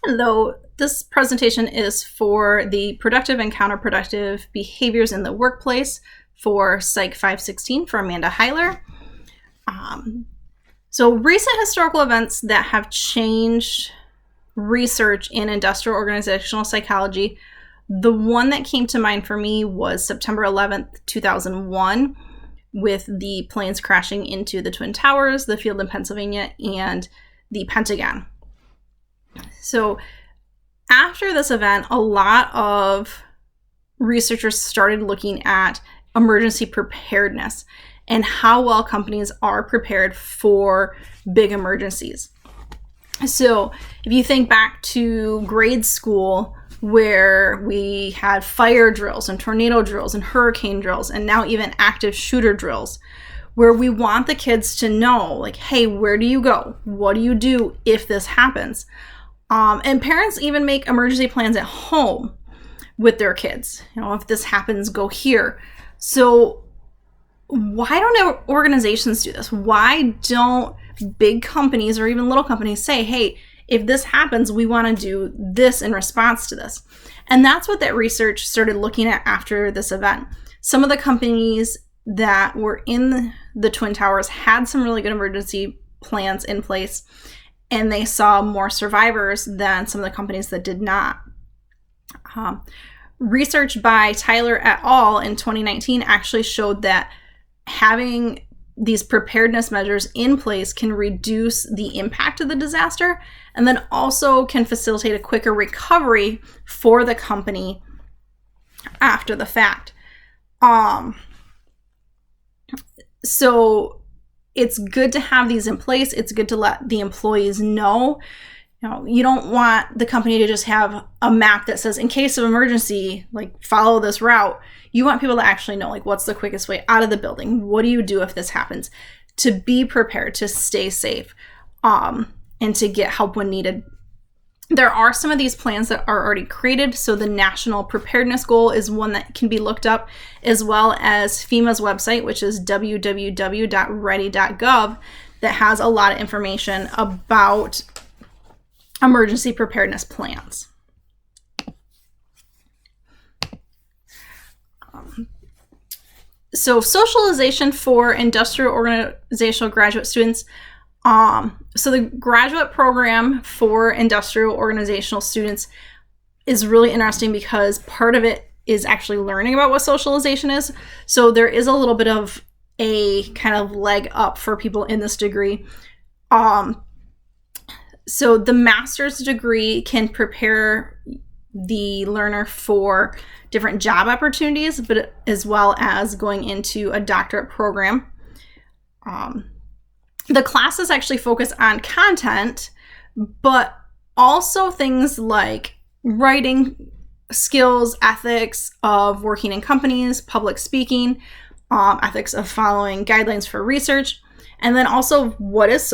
Hello, this presentation is for the productive and counterproductive behaviors in the workplace for Psych 516 for Amanda Heiler. So recent historical events that have changed research in industrial organizational psychology, the one that came to mind for me was September 11th, 2001, with the planes crashing into the Twin Towers, the field in Pennsylvania, and the Pentagon. So after this event, a lot of researchers started looking at emergency preparedness and how well companies are prepared for big emergencies. So if you think back to grade school, where we had fire drills and tornado drills and hurricane drills, and now even active shooter drills, where we want the kids to know, like, hey, where do you go? What do you do if this happens? And parents even make emergency plans at home with their kids. You know, if this happens, go here. So why don't organizations do this? Why don't big companies or even little companies say, hey, if this happens, we want to do this in response to this? And that's what that research started looking at after this event. Some of the companies that were in the Twin Towers had some really good emergency plans in place, and they saw more survivors than some of the companies that did not. Research by Tyler et al. In 2019 actually showed that having these preparedness measures in place can reduce the impact of the disaster, and then also can facilitate a quicker recovery for the company after the fact. So it's good to have these in place. It's good to let the employees know. You know, you don't want the company to just have a map that says, in case of emergency, like, follow this route. You want people to actually know, like, what's the quickest way out of the building? What do you do if this happens? To be prepared, to stay safe, and to get help when needed. There are some of these plans that are already created. So the National Preparedness Goal is one that can be looked up, as well as FEMA's website, which is www.ready.gov, that has a lot of information about emergency preparedness plans. So socialization for industrial organizational graduate students. So the graduate program for industrial organizational students is really interesting because part of it is actually learning about what socialization is. So there is a little bit of a kind of leg up for people in this degree. So the master's degree can prepare the learner for different job opportunities, but as well as going into a doctorate program. The classes actually focus on content, but also things like writing skills, ethics of working in companies, public speaking, ethics of following guidelines for research, and then also what is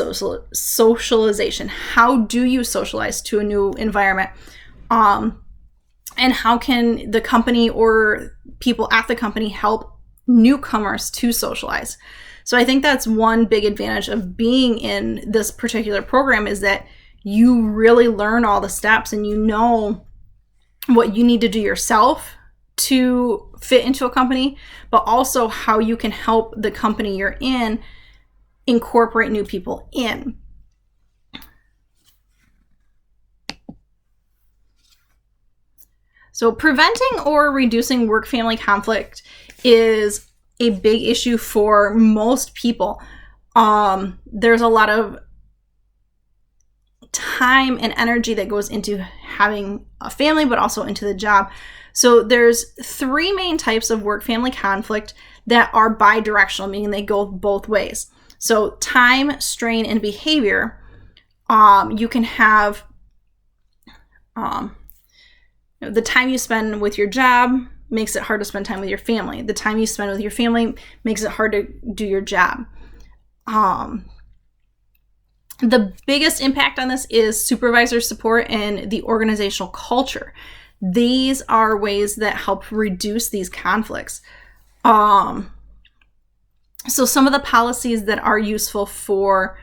socialization? How do you socialize to a new environment? And how can the company or people at the company help newcomers to socialize? So I think that's one big advantage of being in this particular program, is that you really learn all the steps and you know what you need to do yourself to fit into a company, but also how you can help the company you're in incorporate new people in. So preventing or reducing work-family conflict is a big issue for most people. There's a lot of time and energy that goes into having a family, but also into the job. So there's three main types of work-family conflict that are bi-directional, meaning they go both ways. So time, strain, and behavior. You can have the time you spend with your job makes it hard to spend time with your family. The time you spend with your family makes it hard to do your job. The biggest impact on this is supervisor support and the organizational culture. These are ways that help reduce these conflicts. So some of the policies that are useful for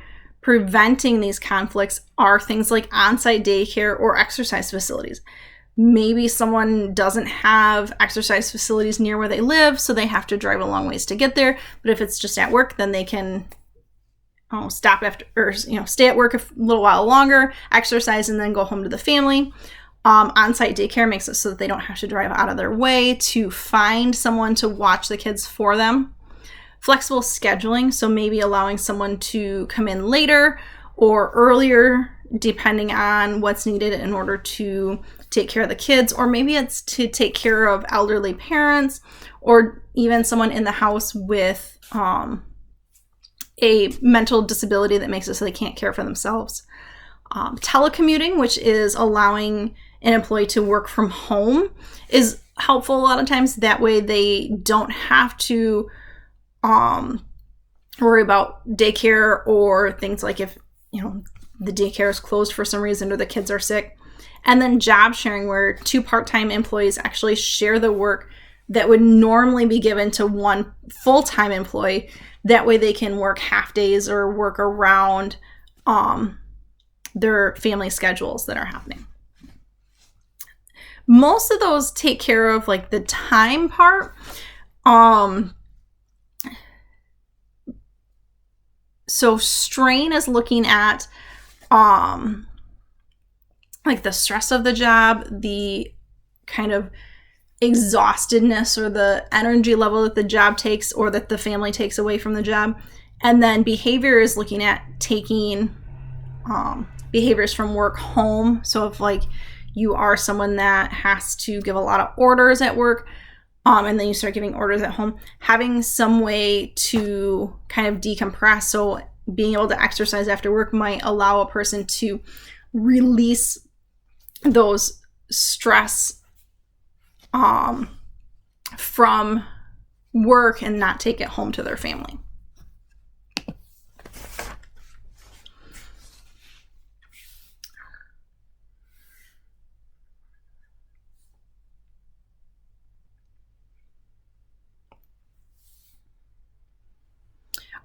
preventing these conflicts are things like on-site daycare or exercise facilities. Maybe someone doesn't have exercise facilities near where they live, so they have to drive a long ways to get there. But if it's just at work, then they can stop after, or stay at work a little while longer, exercise, and then go home to the family. On-site daycare makes it so that they don't have to drive out of their way to find someone to watch the kids for them. Flexible scheduling, so maybe allowing someone to come in later or earlier, depending on what's needed in order to take care of the kids, or maybe it's to take care of elderly parents, or even someone in the house with a mental disability that makes it so they can't care for themselves. Telecommuting, which is allowing an employee to work from home, is helpful a lot of times. That way they don't have to worry about daycare or things like if the daycare is closed for some reason or the kids are sick. And then job sharing, where 2 part-time employees actually share the work that would normally be given to one full-time employee. That way they can work half days or work around their family schedules that are happening. Most of those take care of like the time part. So strain is looking at like the stress of the job, the kind of exhaustedness or the energy level that the job takes or that the family takes away from the job. And then behavior is looking at taking behaviors from work home. So if like you are someone that has to give a lot of orders at work, and then you start giving orders at home, having some way to kind of decompress. So being able to exercise after work might allow a person to release those stress from work and not take it home to their family.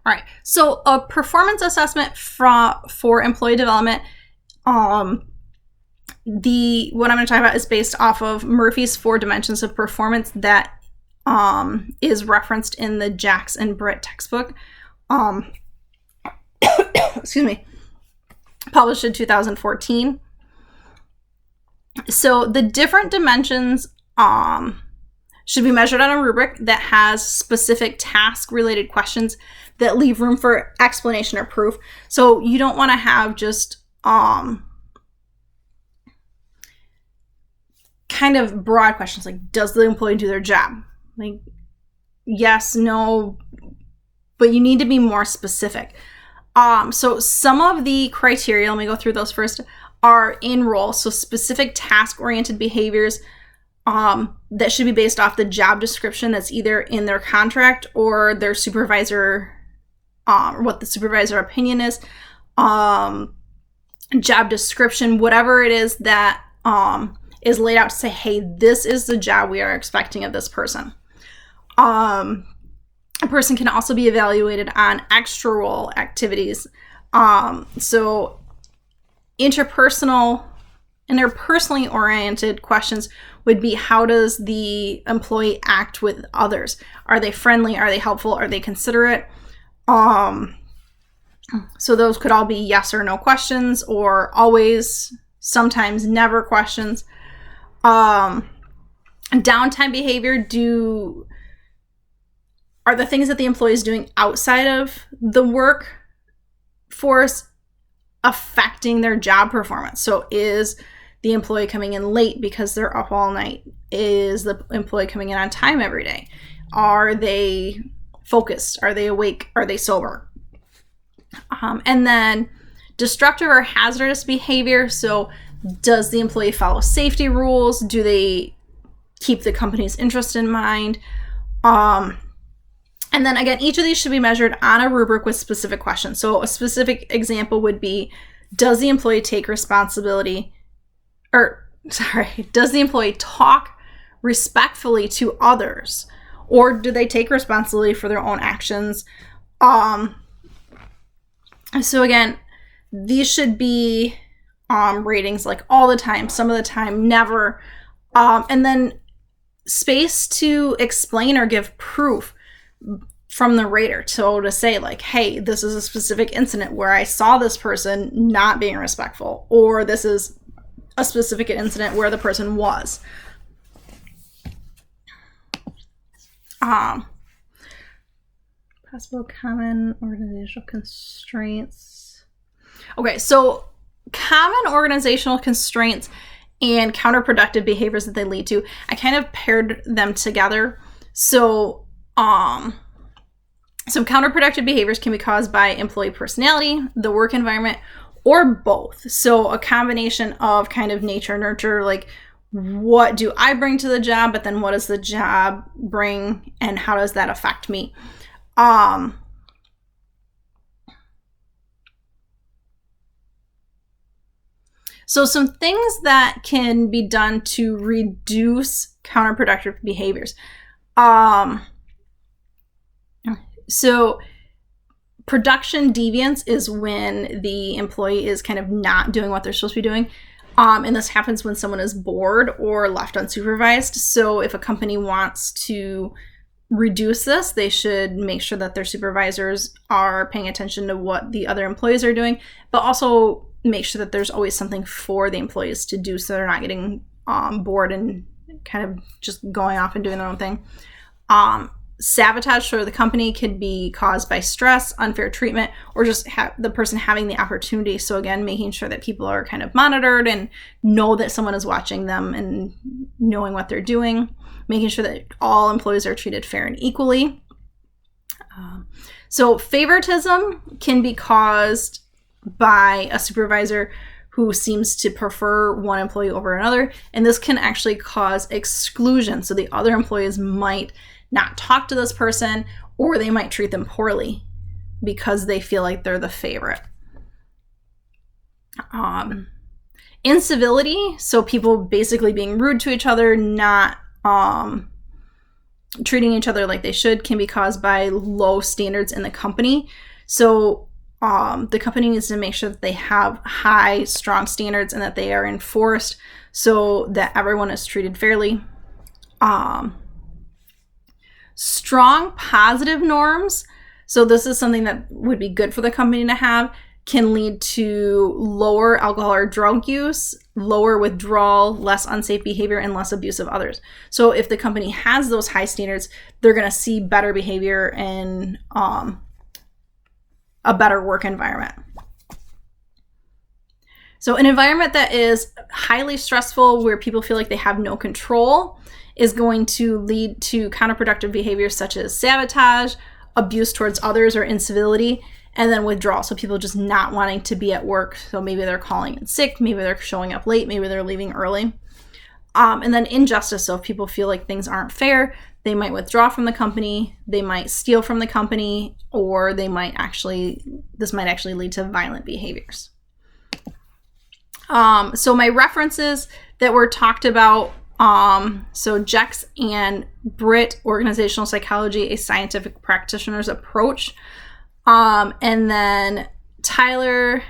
All right, so a performance assessment for employee development, what I'm going to talk about is based off of Murphy's 4 dimensions of performance that is referenced in the Jacks and Britt textbook, excuse me, published in 2014. So the different dimensions should be measured on a rubric that has specific task-related questions that leave room for explanation or proof. So you don't want to have just kind of broad questions like, does the employee do their job? Like, yes, no, but you need to be more specific. So some of the criteria, let me go through those first, are in role. So specific task-oriented behaviors that should be based off the job description that's either in their contract or their supervisor, what the supervisor opinion is, job description, whatever it is that is laid out to say, hey, this is the job we are expecting of this person. A person can also be evaluated on extra role activities. So interpersonally oriented questions would be, how does the employee act with others? Are they friendly? Are they helpful? Are they considerate? So those could all be yes or no questions, or always, sometimes never questions. Downtime behavior, are the things that the employee is doing outside of the workforce affecting their job performance? So is the employee coming in late because they're up all night? Is the employee coming in on time every day? Are they focused? Are they awake? Are they sober? And then disruptive or hazardous behavior. So does the employee follow safety rules? Do they keep the company's interest in mind? And then again, each of these should be measured on a rubric with specific questions. So a specific example would be, does the employee take responsibility, does the employee talk respectfully to others, or do they take responsibility for their own actions? So again, these should be ratings like all the time, some of the time, never. And then space to explain or give proof from the rater. So to say like, hey, this is a specific incident where I saw this person not being respectful, or this is a specific incident where the person was. Possible common organizational constraints. Okay, so common organizational constraints and counterproductive behaviors that they lead to, I kind of paired them together. So some counterproductive behaviors can be caused by employee personality, the work environment, or both. So a combination of kind of nature, nurture, like what do I bring to the job, but then what does the job bring and how does that affect me? So some things that can be done to reduce counterproductive behaviors. So production deviance is when the employee is kind of not doing what they're supposed to be doing. And this happens when someone is bored or left unsupervised. So if a company wants to reduce this, they should make sure that their supervisors are paying attention to what the other employees are doing, but also make sure that there's always something for the employees to do so they're not getting bored and kind of just going off and doing their own thing. Sabotage for the company could be caused by stress, unfair treatment, or just the person having the opportunity. So again, making sure that people are kind of monitored and know that someone is watching them and knowing what they're doing, making sure that all employees are treated fair and equally. So favoritism can be caused by a supervisor who seems to prefer one employee over another, and this can actually cause exclusion. So the other employees might not talk to this person, or they might treat them poorly because they feel like they're the favorite. Incivility, so people basically being rude to each other, not treating each other like they should, can be caused by low standards in the company. So the company needs to make sure that they have high, strong standards and that they are enforced so that everyone is treated fairly. Strong positive norms, so this is something that would be good for the company to have, can lead to lower alcohol or drug use, lower withdrawal, less unsafe behavior, and less abuse of others. So if the company has those high standards, they're going to see better behavior and a better work environment. So an environment that is highly stressful, where people feel like they have no control, is going to lead to counterproductive behaviors such as sabotage, abuse towards others, or incivility, and then withdrawal. So people just not wanting to be at work. So maybe they're calling in sick, maybe they're showing up late, maybe they're leaving early. And then injustice. So if people feel like things aren't fair, they might withdraw from the company, they might steal from the company, or this might actually lead to violent behaviors. So my references that were talked about, so Jex and Britt, Organizational Psychology, a Scientific Practitioner's Approach. And then Tyler,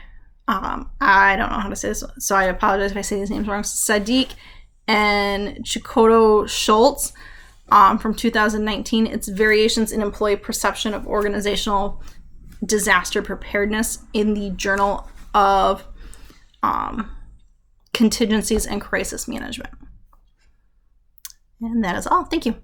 I don't know how to say this, so I apologize if I say these names wrong, Sadiq and Chikoto Schultz, from 2019. It's Variations in Employee Perception of Organizational Disaster Preparedness in the Journal of Contingencies and Crisis Management. And that is all. Thank you.